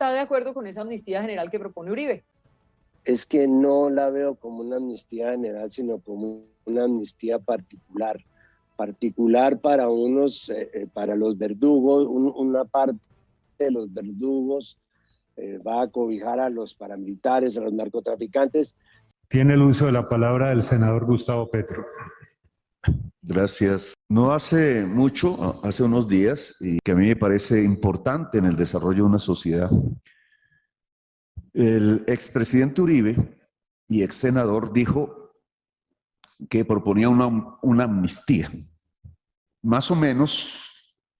está de acuerdo con esa amnistía general que propone Uribe. Es que no la veo como una amnistía general, sino como una amnistía particular para unos, para los verdugos, una parte de los verdugos va a cobijar a los paramilitares, a los narcotraficantes. Tiene el uso de la palabra el senador Gustavo Petro. Gracias. No hace mucho, hace unos días, y que a mí me parece importante en el desarrollo de una sociedad, el expresidente Uribe y ex senador dijo que proponía una amnistía. Más o menos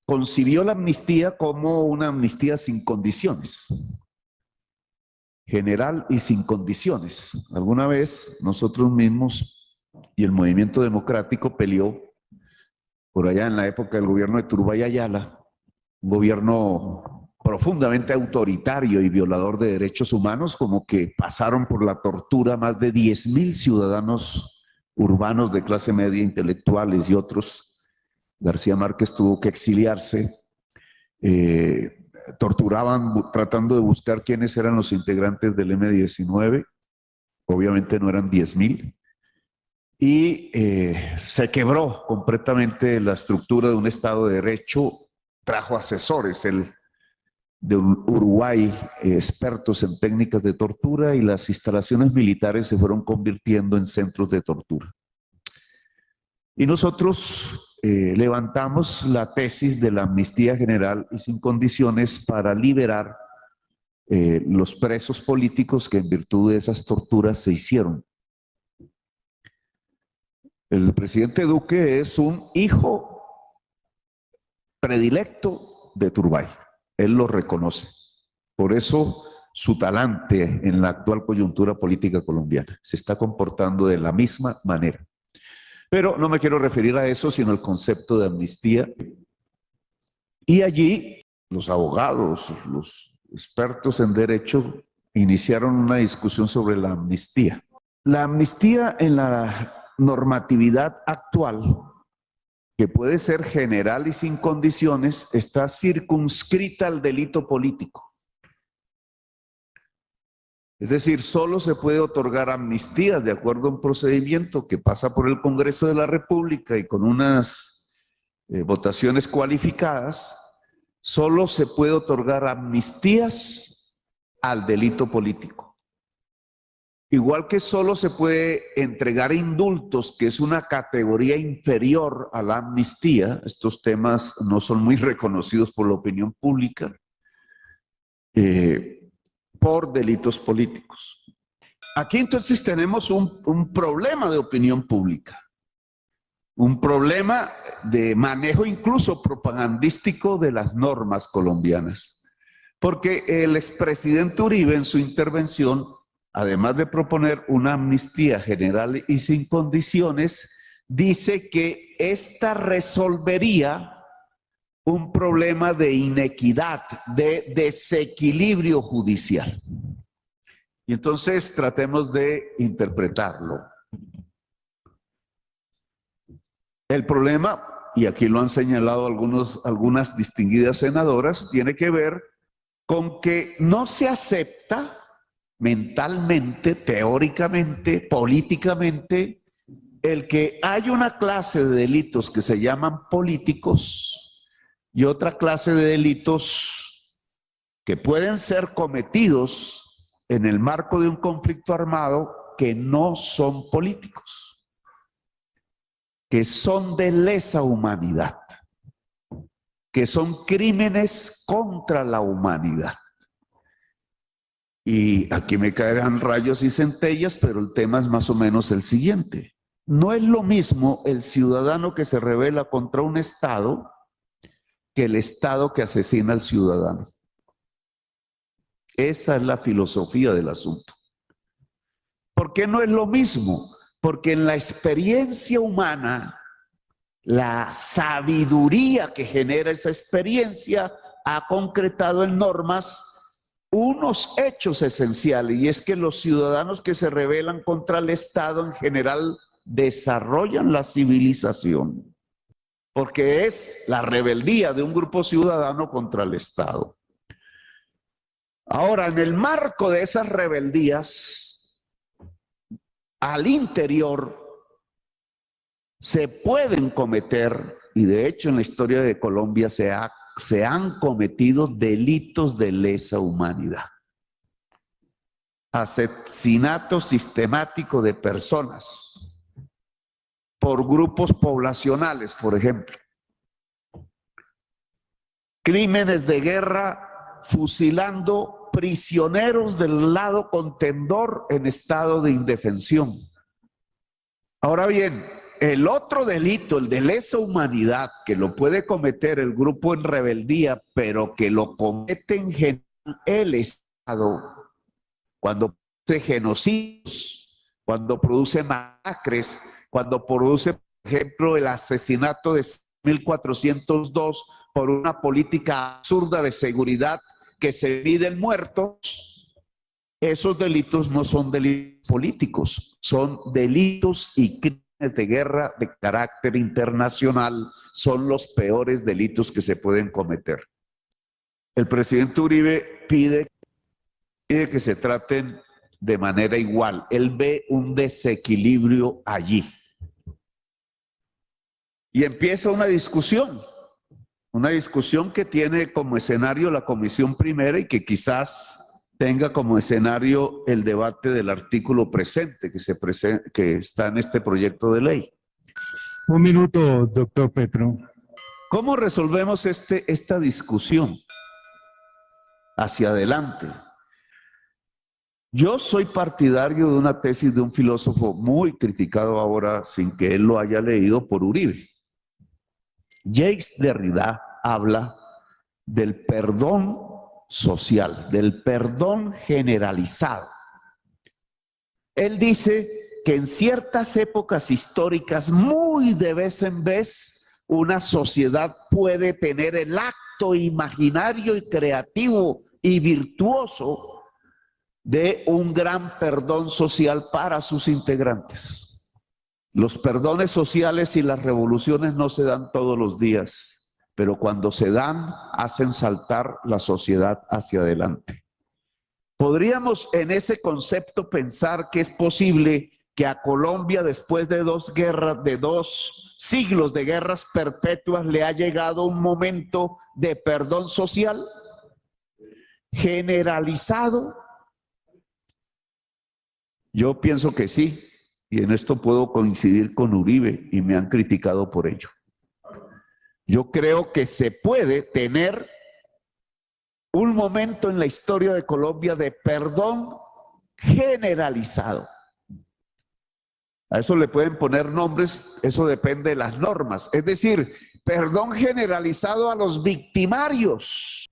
concibió la amnistía como una amnistía sin condiciones, general y sin condiciones. Alguna vez nosotros mismos y el movimiento democrático peleó por allá en la época del gobierno de Turbay Ayala, un gobierno profundamente autoritario y violador de derechos humanos, como que pasaron por la tortura más de 10.000 ciudadanos urbanos de clase media, intelectuales y otros. García Márquez tuvo que exiliarse, torturaban tratando de buscar quiénes eran los integrantes del M-19, obviamente no eran 10.000, y se quebró completamente la estructura de un Estado de Derecho, trajo asesores de Uruguay, expertos en técnicas de tortura, y las instalaciones militares se fueron convirtiendo en centros de tortura. Y nosotros levantamos la tesis de la amnistía general y sin condiciones para liberar los presos políticos que en virtud de esas torturas se hicieron. El presidente Duque es un hijo predilecto de Turbay. Él lo reconoce. Por eso su talante en la actual coyuntura política colombiana se está comportando de la misma manera. Pero no me quiero referir a eso, sino al concepto de amnistía. Y allí los abogados, los expertos en derecho, iniciaron una discusión sobre la amnistía. La amnistía en la normatividad actual, que puede ser general y sin condiciones, está circunscrita al delito político. Es decir, solo se puede otorgar amnistías de acuerdo a un procedimiento que pasa por el Congreso de la República y con unas votaciones cualificadas. Solo se puede otorgar amnistías al delito político. Igual que solo se puede entregar indultos, que es una categoría inferior a la amnistía. Estos temas no son muy reconocidos por la opinión pública. Por delitos políticos. Aquí entonces tenemos un problema de opinión pública, un problema de manejo incluso propagandístico de las normas colombianas, porque el expresidente Uribe en su intervención, además de proponer una amnistía general y sin condiciones, dice que esta resolvería un problema de inequidad, de desequilibrio judicial. Y entonces tratemos de interpretarlo. El problema, y aquí lo han señalado algunas distinguidas senadoras, tiene que ver con que no se acepta mentalmente, teóricamente, políticamente, el que hay una clase de delitos que se llaman políticos y otra clase de delitos que pueden ser cometidos en el marco de un conflicto armado que no son políticos, que son de lesa humanidad, que son crímenes contra la humanidad. Y aquí me caerán rayos y centellas, pero el tema es más o menos el siguiente. No es lo mismo el ciudadano que se rebela contra un Estado que el Estado que asesina al ciudadano. Esa es la filosofía del asunto. ¿Por qué no es lo mismo? Porque en la experiencia humana, la sabiduría que genera esa experiencia ha concretado en normas unos hechos esenciales, y es que los ciudadanos que se rebelan contra el Estado en general desarrollan la civilización. Porque es la rebeldía de un grupo ciudadano contra el Estado. Ahora, en el marco de esas rebeldías, al interior se pueden cometer, y de hecho en la historia de Colombia se han cometido delitos de lesa humanidad. Asesinato sistemático de personas por grupos poblacionales, por ejemplo. Crímenes de guerra fusilando prisioneros del lado contendor en estado de indefensión. Ahora bien, el otro delito, el de lesa humanidad, que lo puede cometer el grupo en rebeldía, pero que lo comete en general el Estado, cuando produce genocidios, cuando produce masacres, cuando produce, por ejemplo, el asesinato de 1402 por una política absurda de seguridad que se miden muertos, esos delitos no son delitos políticos, son delitos y crímenes de guerra de carácter internacional, son los peores delitos que se pueden cometer. El presidente Uribe pide que se traten de manera igual. Él ve un desequilibrio allí. Y empieza una discusión que tiene como escenario la Comisión Primera y que quizás tenga como escenario el debate del artículo presente que está en este proyecto de ley. Un minuto, doctor Petro. ¿Cómo resolvemos esta discusión hacia adelante? Yo soy partidario de una tesis de un filósofo muy criticado ahora sin que él lo haya leído, por Uribe. Jacques Derrida habla del perdón social, del perdón generalizado. Él dice que en ciertas épocas históricas, muy de vez en vez, una sociedad puede tener el acto imaginario y creativo y virtuoso de un gran perdón social para sus integrantes. Los perdones sociales y las revoluciones no se dan todos los días, pero cuando se dan, hacen saltar la sociedad hacia adelante. Podríamos en ese concepto pensar que es posible que a Colombia, después de dos siglos de guerras perpetuas, le ha llegado un momento de perdón social generalizado. Yo pienso que sí, y en esto puedo coincidir con Uribe, y me han criticado por ello. Yo creo que se puede tener un momento en la historia de Colombia de perdón generalizado. A eso le pueden poner nombres, eso depende de las normas. Es decir, perdón generalizado a los victimarios,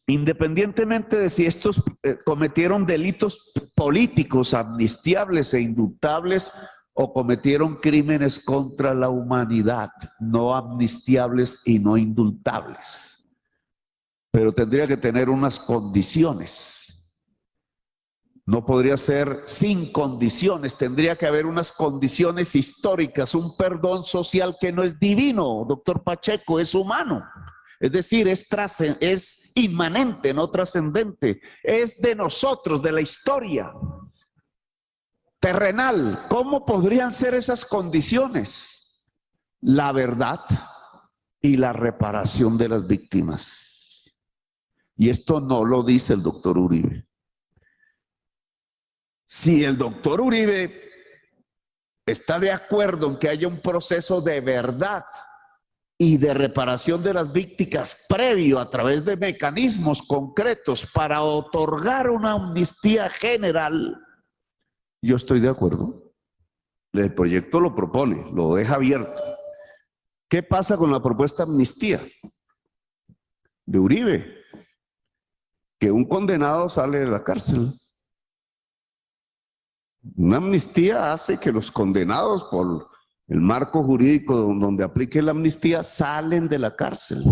independientemente de si estos cometieron delitos políticos amnistiables e indultables o cometieron crímenes contra la humanidad, no amnistiables y no indultables. Pero tendría que tener unas condiciones. No podría ser sin condiciones, tendría que haber unas condiciones históricas, un perdón social que no es divino, doctor Pacheco, es humano. Es decir, es inmanente, no trascendente, es de nosotros, de la historia terrenal. ¿Cómo podrían ser esas condiciones? La verdad y la reparación de las víctimas. Y esto no lo dice el doctor Uribe. Si el doctor Uribe está de acuerdo en que haya un proceso de verdad y de reparación de las víctimas previo a través de mecanismos concretos para otorgar una amnistía general, yo estoy de acuerdo. El proyecto lo propone, lo deja abierto. ¿Qué pasa con la propuesta de amnistía de Uribe? Que un condenado sale de la cárcel. Una amnistía hace que los condenados por el marco jurídico donde aplique la amnistía salen de la cárcel.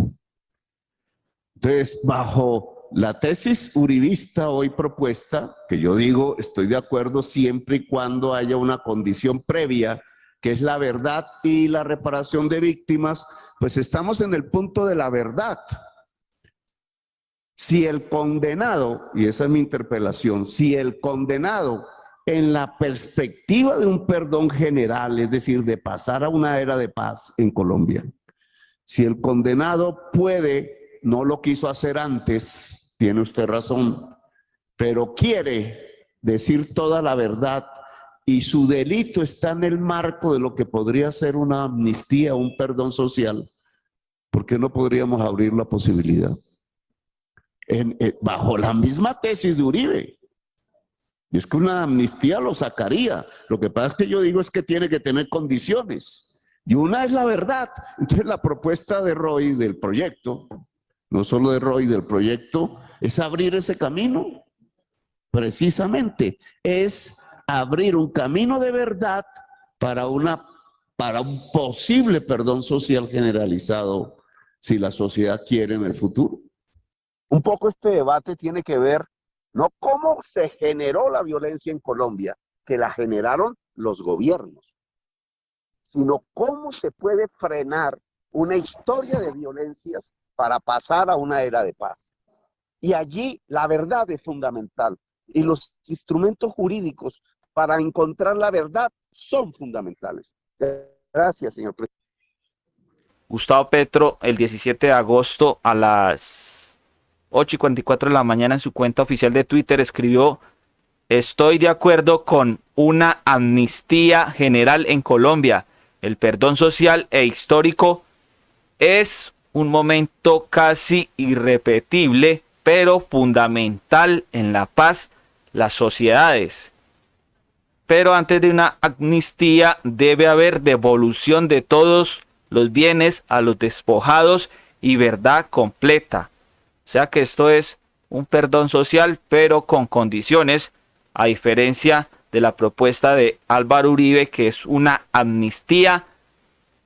Entonces, bajo la tesis uribista hoy propuesta, que yo digo estoy de acuerdo siempre y cuando haya una condición previa, que es la verdad y la reparación de víctimas, pues estamos en el punto de la verdad. Si el condenado, y esa es mi interpelación, si el condenado en la perspectiva de un perdón general, es decir, de pasar a una era de paz en Colombia, si el condenado puede, no lo quiso hacer antes, tiene usted razón, pero quiere decir toda la verdad y su delito está en el marco de lo que podría ser una amnistía, un perdón social, ¿por qué no podríamos abrir la posibilidad? Bajo la misma tesis de Uribe. Y es que una amnistía lo sacaría. Lo que pasa es que yo digo es que tiene que tener condiciones. Y una es la verdad. Entonces la propuesta de Roy, del proyecto, no solo de Roy, del proyecto, es abrir ese camino. Precisamente, es abrir un camino de verdad para un posible perdón social generalizado, si la sociedad quiere en el futuro. Un poco este debate tiene que ver no cómo se generó la violencia en Colombia, que la generaron los gobiernos, sino cómo se puede frenar una historia de violencias para pasar a una era de paz. Y allí la verdad es fundamental y los instrumentos jurídicos para encontrar la verdad son fundamentales. Gracias, señor presidente. Gustavo Petro, el 17 de agosto a las 8:44 de la mañana en su cuenta oficial de Twitter escribió: estoy de acuerdo con una amnistía general en Colombia. El perdón social e histórico es un momento casi irrepetible, pero fundamental en la paz, las sociedades. Pero antes de una amnistía debe haber devolución de todos los bienes a los despojados y verdad completa. O sea que esto es un perdón social, pero con condiciones, a diferencia de la propuesta de Álvaro Uribe, que es una amnistía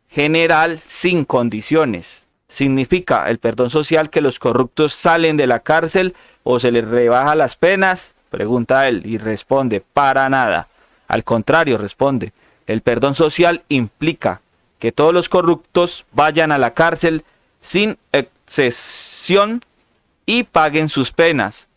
general sin condiciones. ¿Significa el perdón social que los corruptos salen de la cárcel o se les rebaja las penas? Pregunta él y responde: para nada. Al contrario, responde, el perdón social implica que todos los corruptos vayan a la cárcel sin excepción y paguen sus penas.